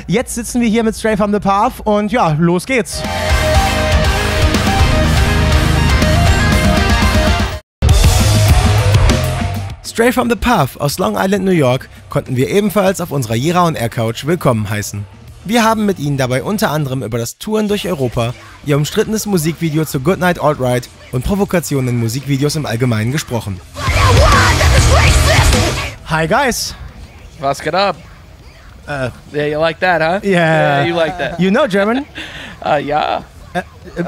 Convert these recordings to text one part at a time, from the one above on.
Jetzt sitzen wir hier mit Stray from the Path und ja, los geht's. Stray from the Path aus Long Island, New York, konnten wir ebenfalls auf unserer Jera und Couch willkommen heißen. Wir haben mit ihnen dabei unter anderem über das Touren durch Europa, ihr umstrittenes Musikvideo zu Goodnight Alt-Right und Provokation in Musikvideos im Allgemeinen gesprochen. Hi guys! Was geht up? Yeah, you like that, huh? Yeah. You like that. You know German? Yeah.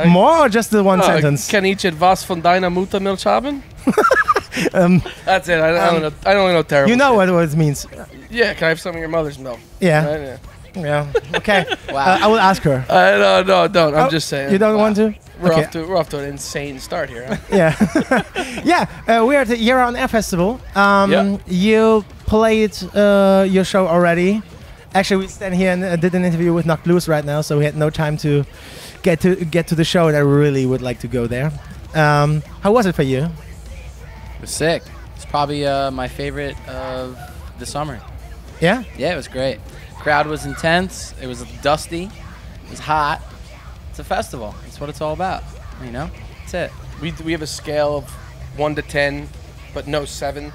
More or just the one sentence? Kann ich etwas von deiner Muttermilch haben? That's it. I don't know terrible. You know shit. what it means? Yeah, can I have some of your mother's milk? Yeah. Right? Yeah. Okay. Wow. I will ask her. No, don't. I'm just saying. You don't want to? We're Okay. off to an insane start here. Huh? Yeah. Yeah. We're at the Jera on Air Festival. Yeah. You played your show already. Actually, we stand here and did an interview with Knocked Loose right now, so we had no time to get to the show, and I really would like to go there. How was it for you? It was sick. It's probably my favorite of the summer. Yeah? Yeah, it was great. Crowd was intense. It was dusty. It was hot. It's a festival. That's what it's all about. You know? That's it. We have a scale of 1 to 10, but no 7.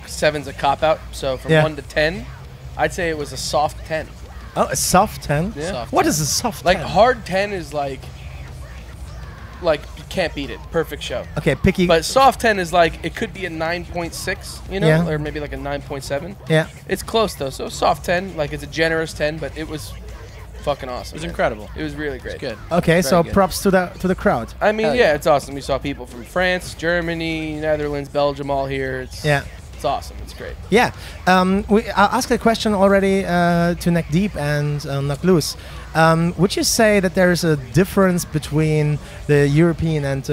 7's a cop-out. So from 1 to 10, I'd say it was a soft 10. Oh, a soft 10? Yeah. Soft What 10. is a soft 10? Like hard 10 is like you can't beat it. Perfect show. Okay, picky. But soft 10 is like, it could be a 9.6, you know, Yeah. or maybe like a 9.7. Yeah. It's close though. So soft 10, like it's a generous 10, but it was fucking awesome. It was man. incredible. It was really great. It's good. Okay, Very so good. props to the crowd. I mean, Hell yeah, yeah. it's awesome. We saw people from France, Germany, Netherlands, Belgium all here. It's It's awesome. It's great. Yeah. I asked a question already to Neck Deep and Knock Loose. Would you say that there is a difference between the European and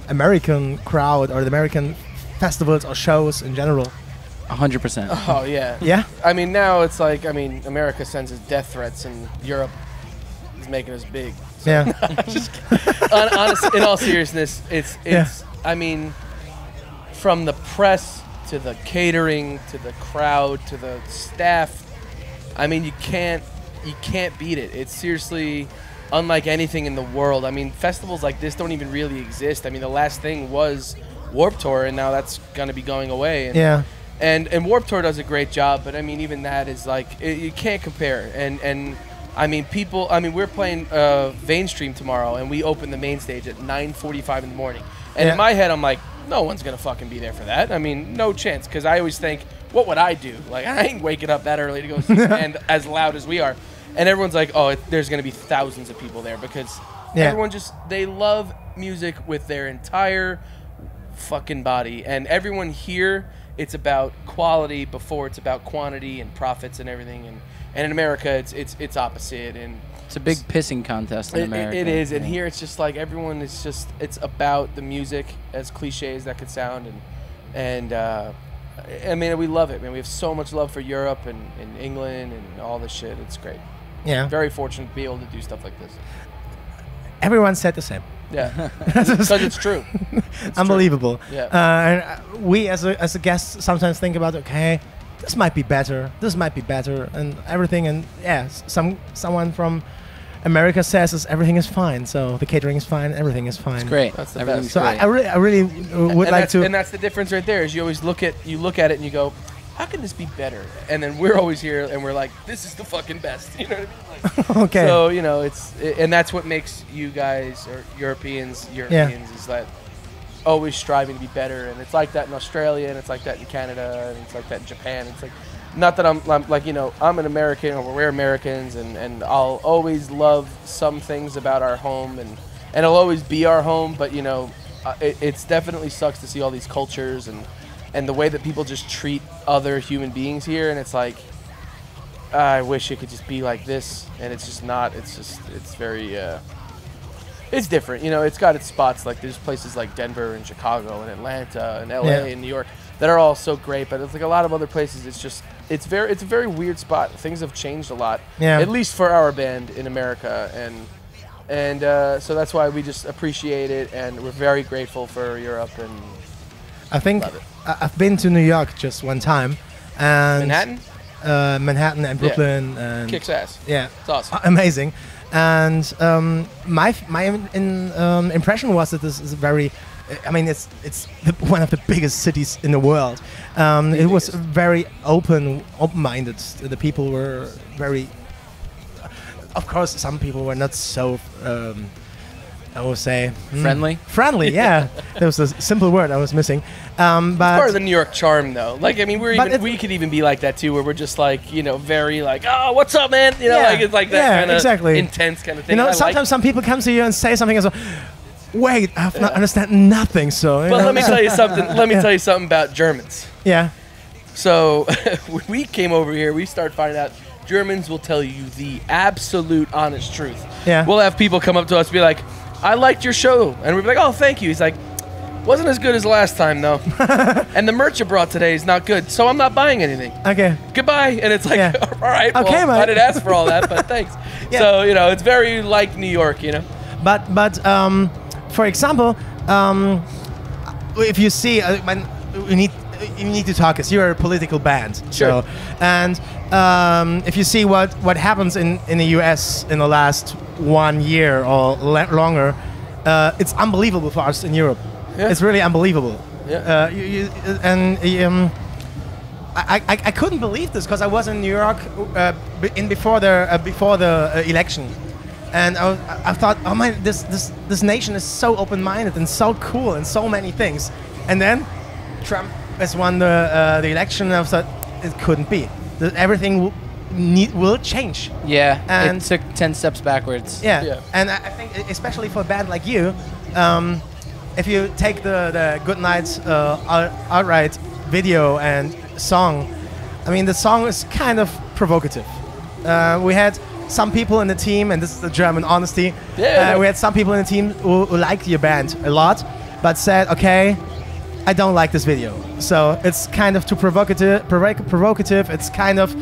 American crowd or the American festivals or shows in general? 100%. Oh, yeah. Yeah? I mean, now it's like, America sends us death threats and Europe is making us big. Yeah. Honestly, in all seriousness, it's I mean, from the press to the catering to the crowd to the staff, I mean, you can't beat it. It's seriously unlike anything in the world. I mean, festivals like this don't even really exist. I mean, the last thing was Warped Tour, and now that's going to be going away. And, Yeah. And Warped Tour does a great job, but I mean, even that is like, you can't compare. And I mean, we're playing Mainstream tomorrow, and we open the main stage at 9:45 in the morning. And in my head, I'm like, no one's going to fucking be there for that. I mean, no chance, because I always think, what would I do? Like, I ain't waking up that early to go see a band as loud as we are. And everyone's like, oh, there's going to be thousands of people there, because everyone they love music with their entire fucking body. And everyone here, it's about quality before it's about quantity and profits and everything. And in America, it's opposite. And It's a big pissing contest in America. It is. And here, it's just like everyone is just, it's about the music, as cliche as that could sound. And I mean, we love it, man. We have so much love for Europe and England and all this shit. It's great. Yeah. Very fortunate to be able to do stuff like this. Everyone said the same. Yeah. Because it's true. It's Unbelievable. True. Yeah. And we as a guest sometimes think about, okay, this might be better, and everything. And yeah, someone from America says everything is fine, so the catering is fine, everything is fine. It's great. That's the Everything's best. So great. I really would like to. And that's the difference right there. Is you always look at it and you go, how can this be better? And then we're always here and we're like, this is the fucking best. You know what I mean? Like, Okay. So you know, and that's what makes you guys or Europeans is that always striving to be better. And it's like that in Australia, and it's like that in Canada, and it's like that in Japan. It's like, not that I'm like, you know, I'm an American, or we're Americans, and I'll always love some things about our home, and it'll always be our home. But you know, it's definitely sucks to see all these cultures and the way that people just treat other human beings here, and it's like, I wish it could just be like this, and it's just not. It's very, it's different. You know, it's got its spots. Like there's places like Denver and Chicago and Atlanta and LA and New York that are all so great, but it's like a lot of other places. It's a very weird spot. Things have changed a lot, at least for our band in America, and so that's why we just appreciate it, and we're very grateful for Europe. And I think I've been to New York just one time, and Manhattan. Manhattan and Brooklyn. And kicks ass. Yeah, it's awesome. Amazing. And my impression was that this is very. I mean, it's one of the biggest cities in the world. It was very open-minded. The people were very. Of course, some people were not so. I would say friendly. Friendly, yeah. There was a simple word I was missing. But it's part of the New York charm, though. Like, I mean, we could even be like that too, where we're just like, you know, very like, oh, what's up, man? You know, like it's like that kind of intense kind of thing. You know, sometimes some people come to you and say something and so, wait, I have not understand nothing. So, but let me tell you something. Let me tell you something about Germans. Yeah. So when we came over here, we started finding out Germans will tell you the absolute honest truth. Yeah. We'll have people come up to us and be like, I liked your show. And we'd be like, oh, thank you. He's like, wasn't as good as last time, though. And the merch you brought today is not good, so I'm not buying anything. Okay. Goodbye. And it's like, all right, okay, well, I didn't ask for all that, but thanks. Yeah. So, you know, it's very like New York, you know. But for example, if you see, you need to talk, because you're a political band. Sure. So, and if you see what happens in the US in the last 1 year or longer, it's unbelievable for us in Europe. Yeah. It's really unbelievable. Yeah. I couldn't believe this, because I was in New York before the election, and I thought, oh man, this nation is so open-minded and so cool and so many things, and then Trump has won the election, and I thought it couldn't be. Everything will change. Yeah, and it took 10 steps backwards. Yeah. And I think especially for a band like you, if you take the Goodnight Alt-Right video and song, I mean, the song is kind of provocative. We had some people in the team, and this is the German honesty, we had some people in the team who liked your band a lot, but said, okay, I don't like this video. So it's kind of too provocative. It's kind of,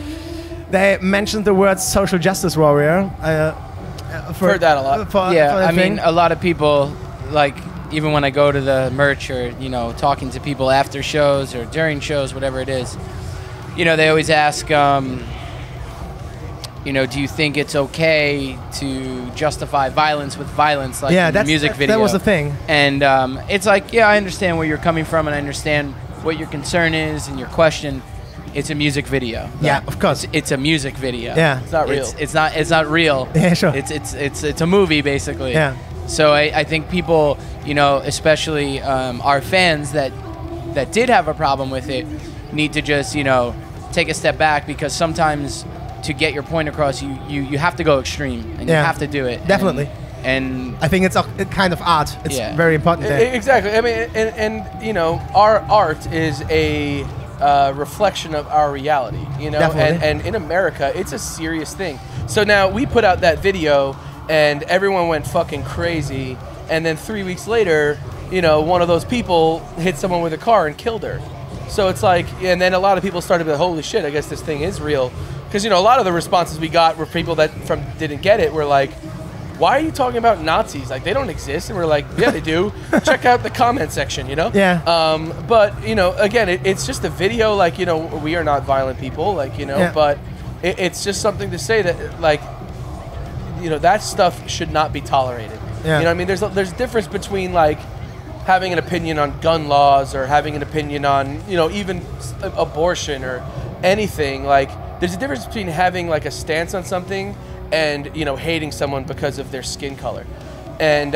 they mentioned the word social justice warrior. Heard that a lot. I mean, a lot of people, like, even when I go to the merch or, you know, talking to people after shows or during shows, whatever it is, you know, they always ask, you know, do you think it's okay to justify violence with violence, like in the music video? That was the thing. And it's like, yeah, I understand where you're coming from, and I understand what your concern is and your question. It's a music video. Yeah, of course. It's a music video. Yeah, it's not real. It's not real. Yeah, sure. It's a movie, basically. Yeah. So I think people, you know, especially our fans that did have a problem with it, need to just, you know, take a step back, because sometimes to get your point across, you have to go extreme, and you have to do it. Definitely. And I think it's a kind of art. It's very important there. Exactly. I mean, and you know, our art is a reflection of our reality, you know. And in America, it's a serious thing. So now we put out that video, and everyone went fucking crazy, and then 3 weeks later, you know, one of those people hit someone with a car and killed her. So it's like, and then a lot of people started to be like, holy shit, I guess this thing is real. Because, you know, a lot of the responses we got were people that didn't get it, were like, why are you talking about Nazis? Like, they don't exist. And we're like, yeah, they do. Check out the comment section, you know? Yeah. But, you know, again, it's just a video, like, you know, we are not violent people, like, you know, but it's just something to say that, like, you know, that stuff should not be tolerated. Yeah. You know what I mean? There's a difference between, like, having an opinion on gun laws, or having an opinion on, you know, even abortion or anything. Like, there's a difference between having, like, a stance on something and, you know, hating someone because of their skin color. And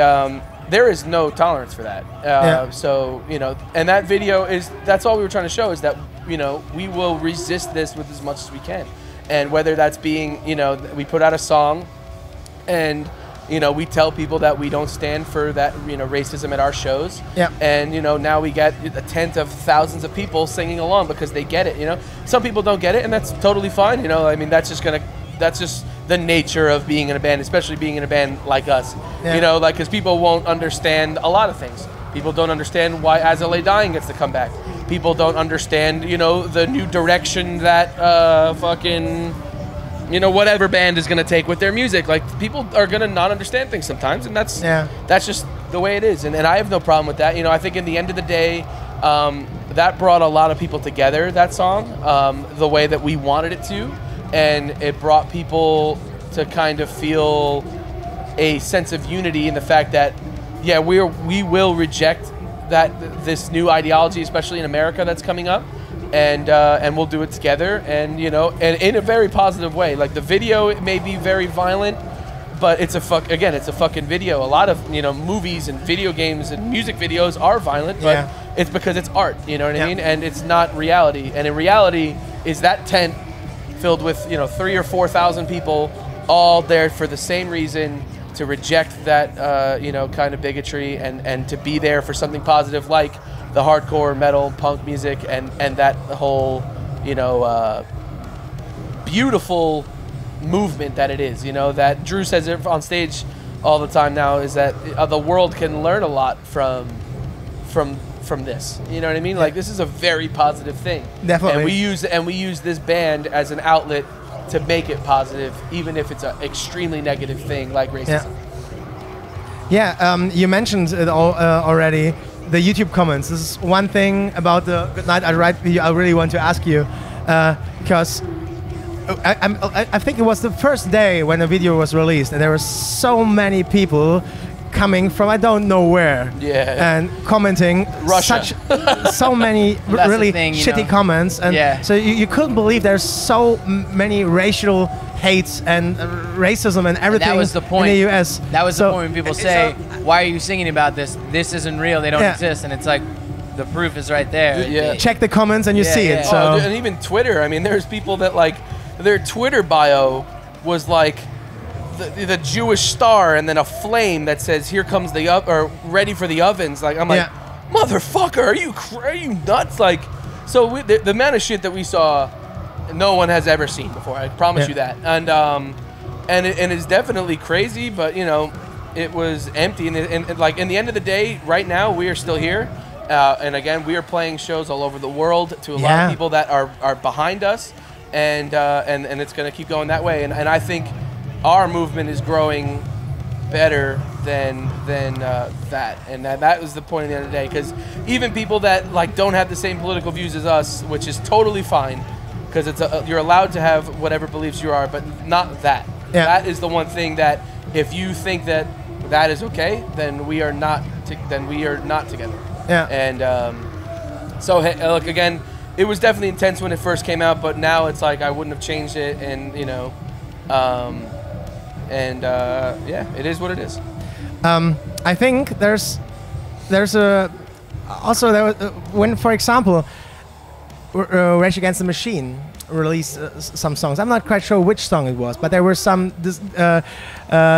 there is no tolerance for that. So, you know, and that video that's all we were trying to show, is that, you know, we will resist this with as much as we can. And whether that's being, you know, we put out a song, and, you know, we tell people that we don't stand for that, you know, racism at our shows. Yeah. And, you know, now we get a tent of thousands of people singing along because they get it, you know. Some people don't get it, and that's totally fine, you know. I mean, that's just the nature of being in a band, especially being in a band like us. Yeah. You know, like, because people won't understand a lot of things. People don't understand why As I Lay Dying gets to come back. People don't understand, you know, the new direction that fucking, you know, whatever band is going to take with their music. Like, people are going to not understand things sometimes, and that's just the way it is. And I have no problem with that. You know, I think in the end of the day, that brought a lot of people together, that song, the way that we wanted it to. And it brought people to kind of feel a sense of unity in the fact that, yeah, we will reject this new ideology, especially in America, that's coming up. And we'll do it together, and and in a very positive way. Like the video, it may be very violent, but it's a fucking video. A lot of movies and video games and music videos are violent, but it's because it's art. You know what I mean? And it's not reality. And in reality, is that tent filled with 3,000 or 4,000 people, all there for the same reason, to reject that kind of bigotry, and to be there for something positive, like the hardcore metal punk music and that whole beautiful movement that it is. That Drew says it on stage all the time now, is that the world can learn a lot from this. You know what I mean? Like, this is a very positive thing. Definitely. And we use this band as an outlet to make it positive, even if it's an extremely negative thing like racism. You mentioned it all already. The YouTube comments. This is one thing about the Goodnight Alt-Right video I really want to ask you, because I think it was the first day when the video was released, and there were so many people coming from I don't know where, and commenting Russia. so many really shitty comments, and so you couldn't believe there's so many racial hates and racism and everything. And that was the point. In the US. That was the point when people say, "Why are you singing about this? This isn't real. They don't exist." And it's like, the proof is right there. Yeah. Check the comments and you see it. So. And even Twitter. I mean, there's people that their Twitter bio was like the Jewish star and then a flame that says, "Here comes the or ready for the ovens." Like, I'm like, motherfucker, are you nuts? Like, so the amount of shit that we saw, no one has ever seen before. I promise you that. And it's definitely crazy, but it was empty. And like, in the end of the day, right now we are still here. And again, we are playing shows all over the world to a lot of people that are behind us, and it's going to keep going that way. And I think our movement is growing better than that, and that was the point at the end of the day. Because even people that don't have the same political views as us, which is totally fine, because you're allowed to have whatever beliefs you are, but not that. That is the one thing that if you think that is okay, then we are not together. And so look, again, it was definitely intense when it first came out, but now it's like I wouldn't have changed it, and it is what it is. I think there's when, for example, Rage Against the Machine released some songs. I'm not quite sure which song it was, but there were some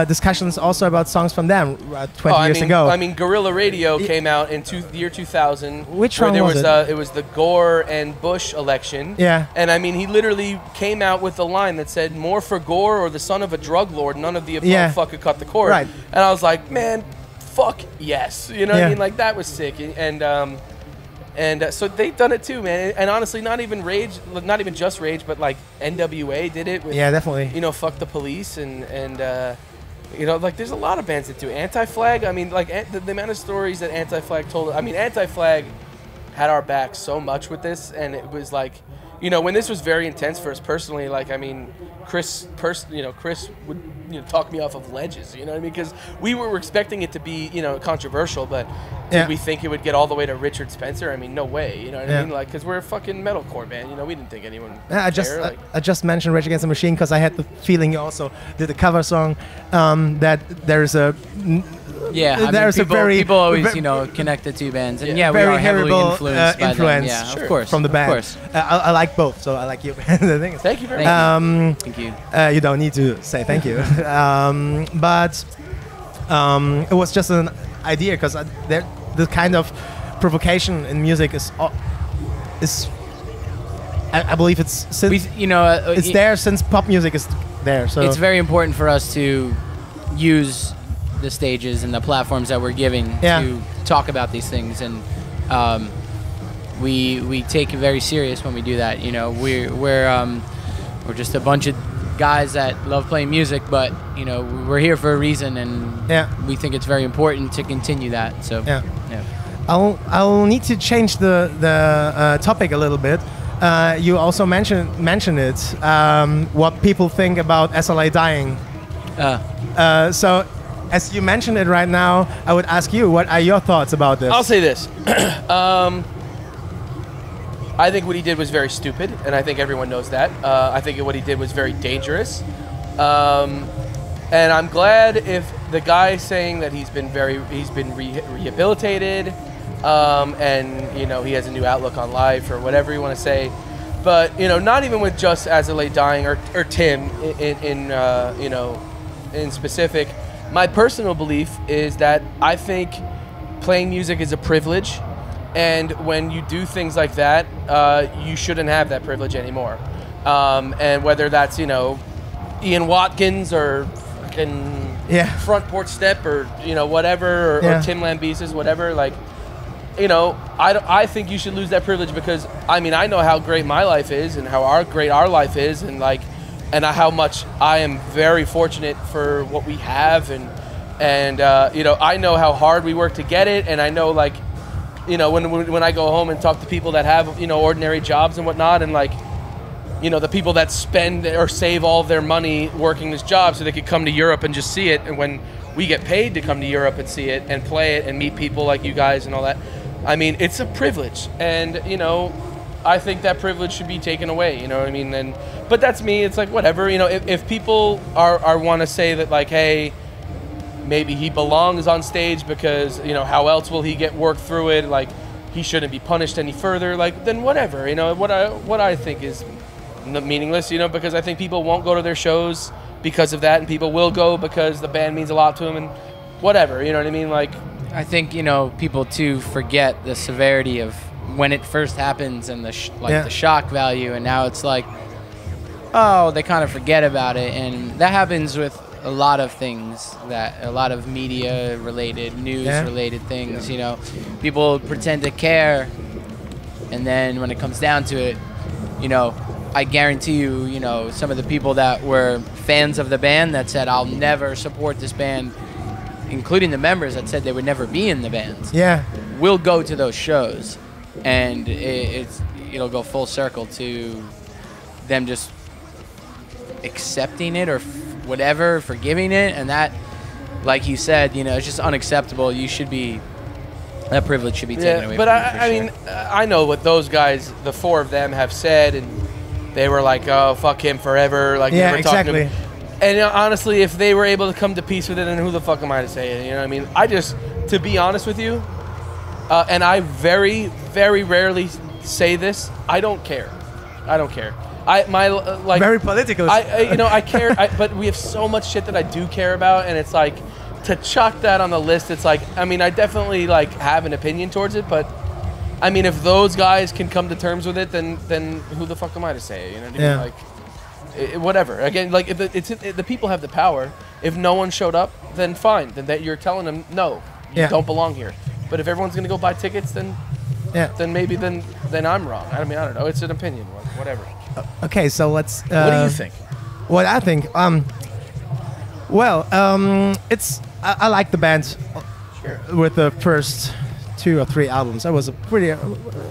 discussions also about songs from them 20 years ago. I mean, Guerrilla Radio came out in the year 2000. Which one was it? It was the Gore and Bush election. Yeah. And I mean, he literally came out with a line that said, "More for Gore or the son of a drug lord, none of the above fucking cut the cord." Right. And I was like, man, fuck yes. You know what I mean? Like, that was sick. And so they've done it too, man. And honestly, not even just Rage, but like NWA did it. With, definitely. Fuck the Police and like there's a lot of bands that do. Anti-Flag. I mean, like the amount of stories that Anti-Flag told. I mean, Anti-Flag had our back so much with this, and it was like, when this was very intense for us personally. Like, I mean, Chris would talk me off of ledges. You know what I mean? Because we were expecting it to be controversial, but did we think it would get all the way to Richard Spencer? I mean, no way. You know what I mean? Like, because we're a fucking metalcore band. We didn't think anyone. I just mentioned Rage Against the Machine because I had the feeling you also did a cover song that there's a. People always connect the two bands, and we are heavily influenced by them. Yeah, sure, of course, from the band. Of course. I like both, so I like you. The thing is, thank you very much. Thank you. You don't need to say thank you, but it was just an idea because the kind of provocation in music is I believe it's since it's there since pop music is there. So it's very important for us to use the stages and the platforms that we're giving to talk about these things, and we take it very serious when we do that. We're just a bunch of guys that love playing music, but we're here for a reason, and we think it's very important to continue that. So I'll need to change the topic a little bit. You also mentioned it. What people think about SLA dying. So, as you mentioned it right now, I would ask you, what are your thoughts about this? I'll say this. I think what he did was very stupid, and I think everyone knows that. I think what he did was very dangerous. And I'm glad if the guy saying that he's been rehabilitated, and you know he has a new outlook on life or whatever you want to say, but you know not even with just Azalea dying or Tim in specific. My personal belief is that I think playing music is a privilege, and when you do things like that, you shouldn't have that privilege anymore. And whether that's Ian Watkins or front porch step or whatever or Tim Lambesis, whatever, like I think you should lose that privilege, because I mean I know how great my life is and how great our life is, and how much I am very fortunate for what we have, and I know how hard we work to get it, and I know when I go home and talk to people that have ordinary jobs and whatnot, and the people that spend or save all of their money working this job so they could come to Europe and just see it, and when we get paid to come to Europe and see it and play it and meet people like you guys and all that, I mean it's a privilege, and I think that privilege should be taken away, you know what I mean? But that's me. It's like whatever, if people are want to say that hey, maybe he belongs on stage because how else will he get work through it? He shouldn't be punished any further. Then whatever, what I think is meaningless, because I think people won't go to their shows because of that, and people will go because the band means a lot to them, and whatever, you know what I mean? I think people too forget the severity of when it first happens and the shock value, and now it's they kind of forget about it, and that happens with a lot of things, a lot of media related, news related things. People pretend to care, and then when it comes down to it, I guarantee you, some of the people that were fans of the band that said I'll never support this band, including the members that said they would never be in the bands, will go to those shows, and it'll go full circle to them just accepting it or whatever, forgiving it, and that, like you said, it's just unacceptable. That privilege should be taken away. But from I mean, I know what those guys, the four of them, have said, and they were like, "Oh, fuck him forever." Never exactly. And honestly, if they were able to come to peace with it, then who the fuck am I to say it? You know what I mean? To be honest with you, and I very, very rarely say this, I don't care. I don't care. Very political. I care, but we have so much shit that I do care about, and it's to chuck that on the list. It's I definitely have an opinion towards it, but I mean, if those guys can come to terms with it, then who the fuck am I to say it? You know what I mean? Whatever. Again, if the people have the power. If no one showed up, then fine. Then that you're telling them no, you don't belong here. But if everyone's gonna go buy tickets, then maybe then I'm wrong. I mean, I don't know. It's an opinion. Whatever. Okay, so let's. What do you think? What I think. It's I like the band with the first 2 or 3 albums. I was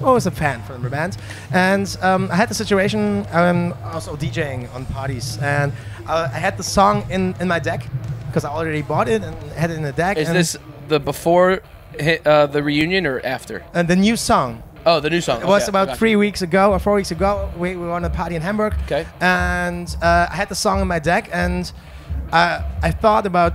always a fan from the band, and I had the situation. I'm also DJing on parties, and I had the song in my deck because I already bought it and had it in the deck. Is this the before the reunion or after? And the new song. Oh, the new song. It was about 3 weeks ago or 4 weeks ago. We were on a party in Hamburg. Okay. And I had the song in my deck, and I thought about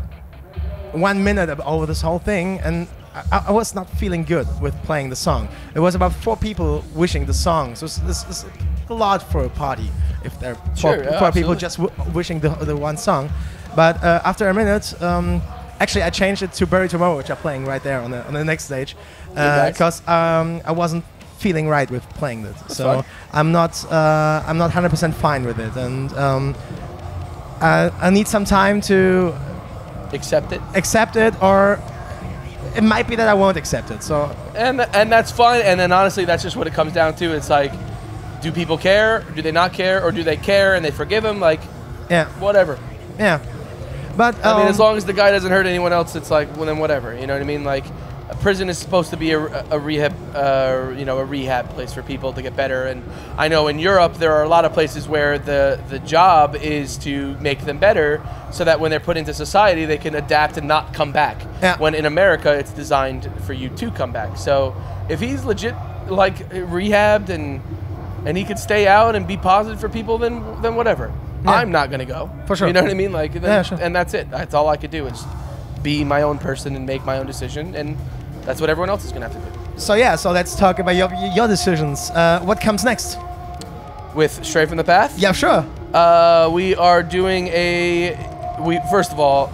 1 minute over this whole thing, and I was not feeling good with playing the song. It was about 4 people wishing the song. So it's a lot for a party if there are 4 people just wishing the one song. But after a minute, actually I changed it to Bury Tomorrow, which I'm playing right there on the next stage, because I wasn't feeling right with playing it. That's so fine. I'm not 100% fine with it, and I need some time to accept it, or it might be that I won't accept it. So and that's fine. And then honestly, that's just what it comes down to. It's do people care? Do they not care? Or do they care and they forgive him? Whatever. Yeah. But I mean, as long as the guy doesn't hurt anyone else, it's well, then whatever. You know what I mean? a prison is supposed to be a rehab, you know, a rehab place for people to get better. And I know in Europe there are a lot of places where the job is to make them better, so that when they're put into society they can adapt and not come back. Yeah. When in America it's designed for you to come back. So if he's legit like rehabbed and he could stay out and be positive for people, then whatever. Yeah. I'm not gonna go. For sure. You know what I mean? Like, then, yeah, sure. And that's it. That's all I could do is be my own person and make my own decision, and that's what everyone else is gonna have to do. So yeah, so let's talk about your decisions. What comes next? With Straight from the Path? Yeah, sure. We are doing first of all,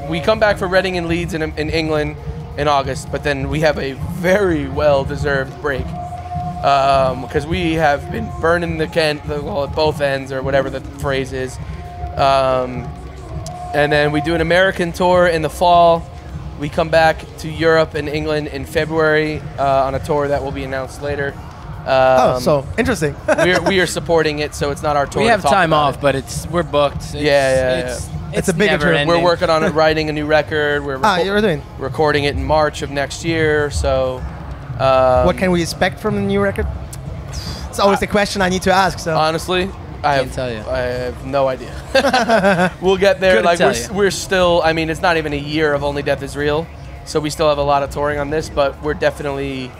we come back for Reading and Leeds in England in August, but then we have a very well-deserved break. Because we have been burning the can at both ends, or whatever the phrase is. And then we do an American tour in the fall. We come back to Europe and England in February on a tour that will be announced later. So interesting. we are supporting it, so it's not our tour. We have to talk time about off, but we're booked. It's a big never tour. ending. We're working on writing a new record. We're you're doing. recording it in March of next year. So what can we expect from the new record? It's always the question I need to ask. So honestly, I have no idea. We'll get there. Like we're still. I mean, it's not even a year of Only Death Is Real, so we still have a lot of touring on this. But we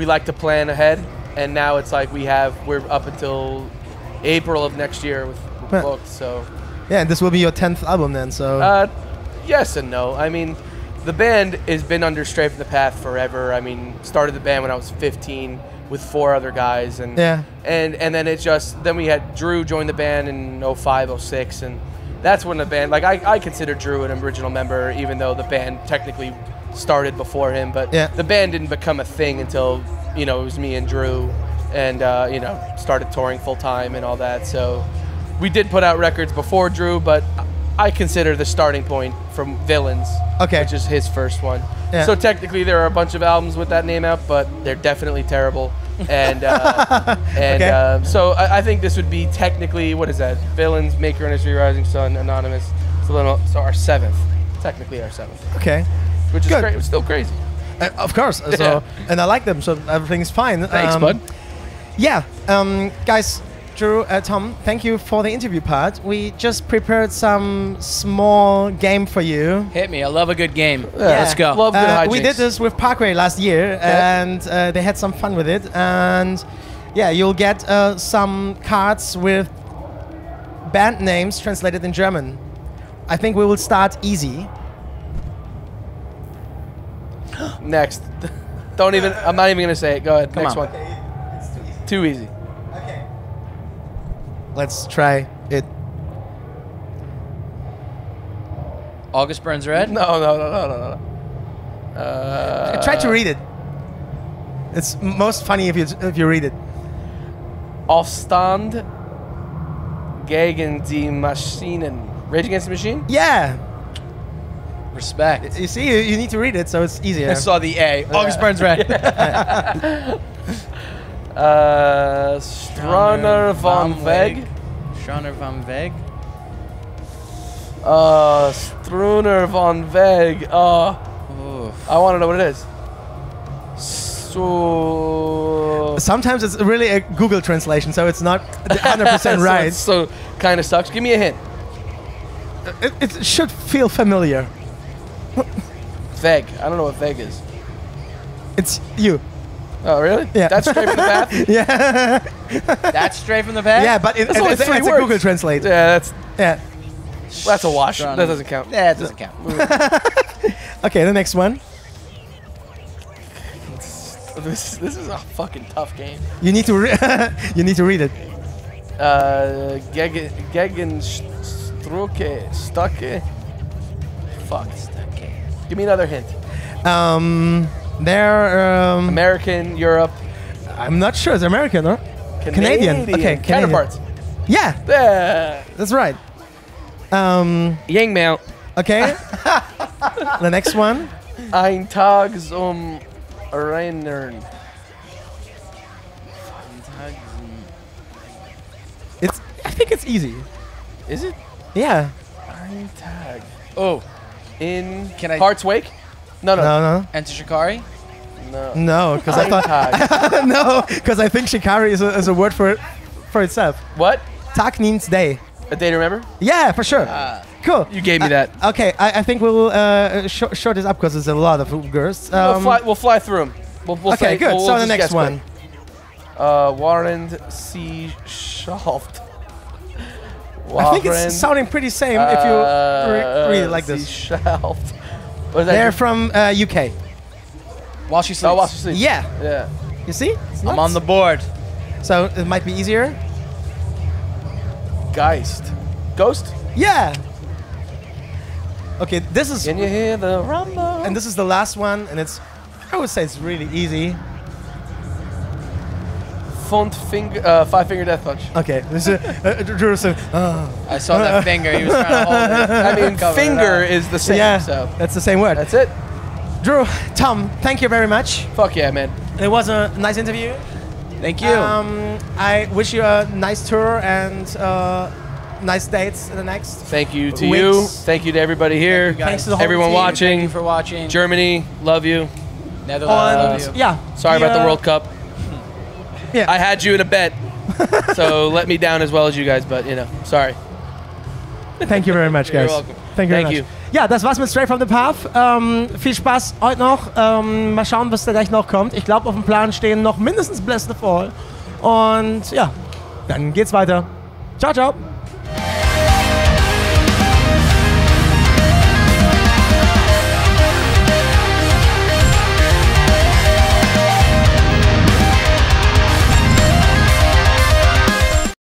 like to plan ahead, and now it's like we're up until April of next year with booked. So yeah, and this will be your 10th album then. So yes and no. I mean, the band has been under Straight from the Path forever. I mean, started the band when I was 15. With 4 other guys, and then then we had Drew join the band in 05, 06, and that's when the band, like I consider Drew an original member, even though the band technically started before him, but the band didn't become a thing until, you know, it was me and Drew, and you know, started touring full time and all that. So we did put out records before Drew, but I consider the starting point from Villains, which is his first one. Yeah. So technically there are a bunch of albums with that name out, but they're definitely terrible. And so I think this would be technically, what is that? Villains, Maker and History, Rising Sun, Anonymous. So our 7th, technically our 7th. Okay. Which is great. It's still crazy. Of course. So and I like them, so everything's fine. Thanks, bud. Yeah, guys. Drew, Tom, thank you for the interview part. We just prepared some small game for you. Hit me. I love a good game. Yeah. Let's go. Love good hijinks. We did this with Parkway last year, and they had some fun with it. And yeah, you'll get some cards with band names translated in German. I think we will start easy. Next. Don't even, I'm not even going to say it. Go ahead. Next one. Okay. It's too easy. Too easy. Okay. Let's try it. August Burns Red? No. Try to read it. It's most funny if you read it. Aufstand gegen die Maschinen. Rage Against the Machine? Yeah. Respect. You see, you need to read it, so it's easier. I saw the A. August Burns Red. Stroner van Weg. Stroner van Weg. Struner van Weg. I want to know what it is. So sometimes it's really a Google translation, so it's not 100% right. So kind of sucks. Give me a hint. It should feel familiar. Veg. I don't know what Veg is. It's you. Oh, really? Yeah. That's Straight from the Path? Yeah. That's Straight from the Path? Yeah, but it's a Google Translate. Yeah, yeah. That's a wash. That doesn't count. Yeah, it doesn't count. Okay, the next one. This is a fucking tough game. You need to you need to read it. Gegenstruke, Stucke. Fuck. Give me another hint. They're American, Europe. I'm not sure. It's American, or Canadian? Okay, Canadian. Counterparts. Yeah. That's right. Yang Mount. Okay. The next one. Ein Tag zum Erinnern. I think it's easy. Is it? Yeah. Ein Tag. Oh. In Heart's Wake? No. Enter Shikari? No, because I thought no, because I think Shikari is a word for itself. What? Tag means day. A day to remember? Yeah, for sure. Cool. You gave me that. Okay, I think we'll short this up because there's a lot of girls. We'll fly through them. We'll okay, good. We'll so the next one. Warrend C. Schaft. I think it's sounding pretty same if you read it like this. They're from UK. While she sleeps. Oh, while she sleeps. Yeah. You see? I'm on the board. So it might be easier. Ghost? Yeah. Okay, this is. Can you hear the rumble? And this is the last one, and I would say it's really easy. Five Finger Death Punch. Okay, this is Drew said, I saw that finger. He was trying to hold it. I mean, finger is the same. Yeah, so that's the same word. That's it. Drew, Tom, thank you very much. Fuck yeah, man. It was a nice interview. Thank you. I wish you a nice tour and nice dates in the next. Thank you to weeks. you. Thank you to everybody here. Thanks to the whole everyone team. watching. Thank you for watching. Germany, love you. Netherlands, love you. Yeah. Sorry about the World Cup. Yeah. I had you in a bet, so let me down as well as you guys, but sorry. Thank you very much, guys. You're welcome. Thank you very much. You. Ja, das war's mit Straight from the Path. Viel Spaß heute noch. Mal schauen, was da gleich noch kommt. Ich glaube, auf dem Plan stehen noch mindestens Bless the Fall. Und ja, dann geht's weiter. Ciao, ciao.